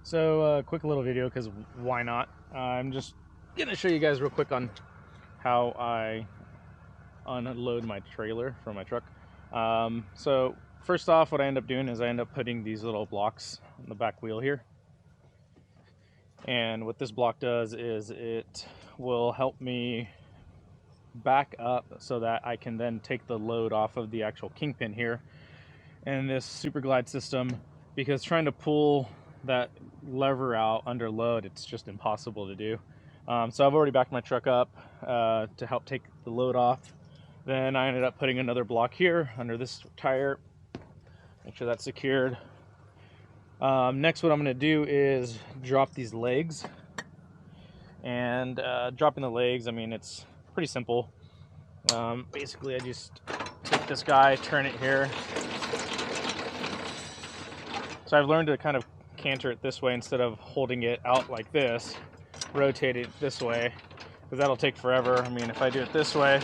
So quick little video, because why not? I'm just gonna show you guys real quick on how I unload my trailer from my truck. So first off, what I end up doing is I end up putting these little blocks on the back wheel here. And what this block does is it will help me back up so that I can then take the load off of the actual kingpin here. And this super glide system, because trying to pull that lever out under load, it's just impossible to do. So I've already backed my truck up to help take the load off. Then I ended up putting another block here under this tire, make sure that's secured. Next, what I'm going to do is drop these legs. And dropping the legs, I mean, it's pretty simple. Basically, I just take this guy, turn it here. So I've learned to kind of canter it this way instead of holding it out like this, rotate it this way, because that'll take forever. I mean, if I do it this way,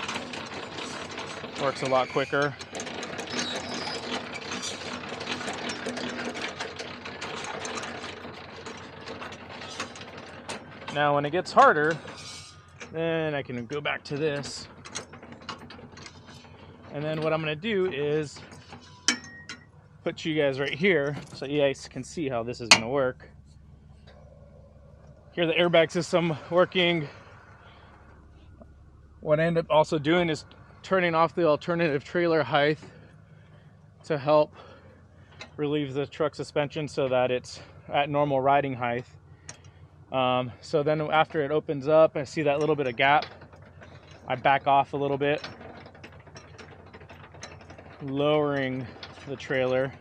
it works a lot quicker. Now when it gets harder, then I can go back to this. And then what I'm going to do is put you guys right here so you guys can see how this is going to work. Here, the airbag system working. What I end up also doing is turning off the alternative trailer height to help relieve the truck suspension so that it's at normal riding height. So then after it opens up, I see that little bit of gap. I back off a little bit, lowering the trailer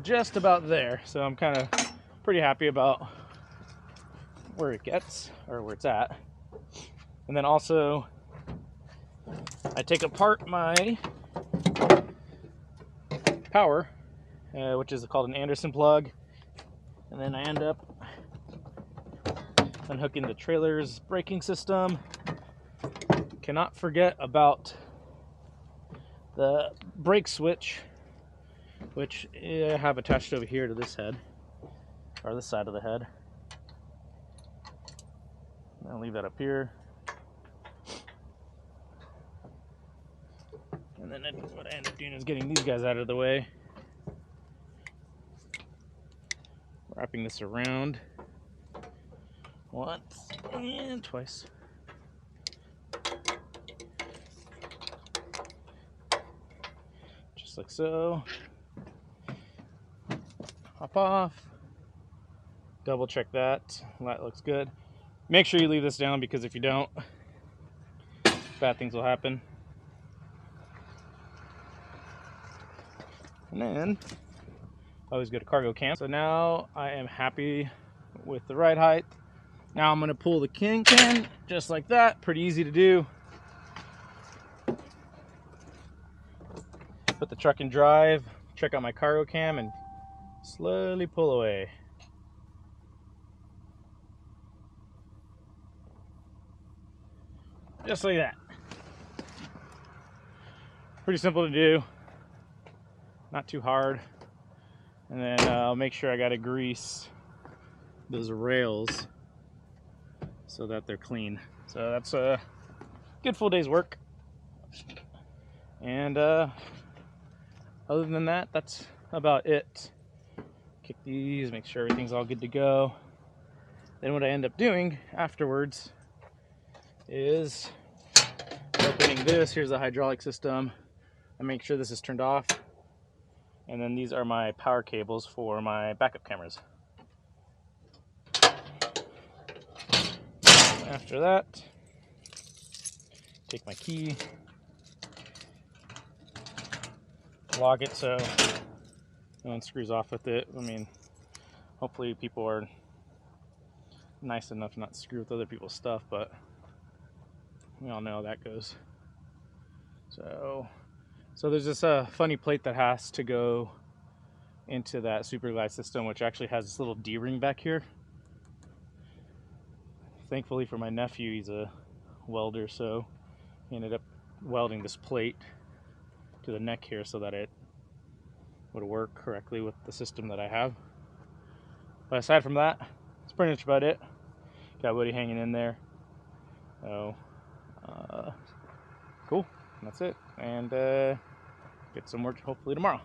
just about there. So I'm kind of pretty happy about where it gets, or where it's at. And then also I take apart my power, which is called an Anderson plug, and then I end up unhooking the trailer's braking system. Cannot forget about the brake switch, which I have attached over here to this head, or this side of the head. I'll leave that up here. And then what I end up doing is getting these guys out of the way. Wrapping this around once and twice. Just like so. Hop off. Double check that. That looks good. Make sure you leave this down, because if you don't, bad things will happen. And then always go to cargo cam. So now I am happy with the ride height. Now I'm going to pull the kingpin just like that. Pretty easy to do. Put the truck in drive, check out my cargo cam, and slowly pull away. Just like that. Pretty simple to do. Not too hard. And then I'll make sure I got to grease those rails so that they're clean. So that's a good full day's work. And other than that, that's about it. Kick these, make sure everything's all good to go. Then what I end up doing afterwards is opening this. Here's the hydraulic system. I make sure this is turned off. And then these are my power cables for my backup cameras. After that, take my key, lock it so no one screws off with it. I mean, hopefully people are nice enough not to screw with other people's stuff, but we all know how that goes. So there's this funny plate that has to go into that super glide system, which actually has this little D-ring back here. Thankfully for my nephew, he's a welder, so he ended up welding this plate to the neck here so that it would work correctly with the system that I have. But aside from that, that's pretty much about it. Got Woody hanging in there. So, cool. That's it. And get some work hopefully tomorrow.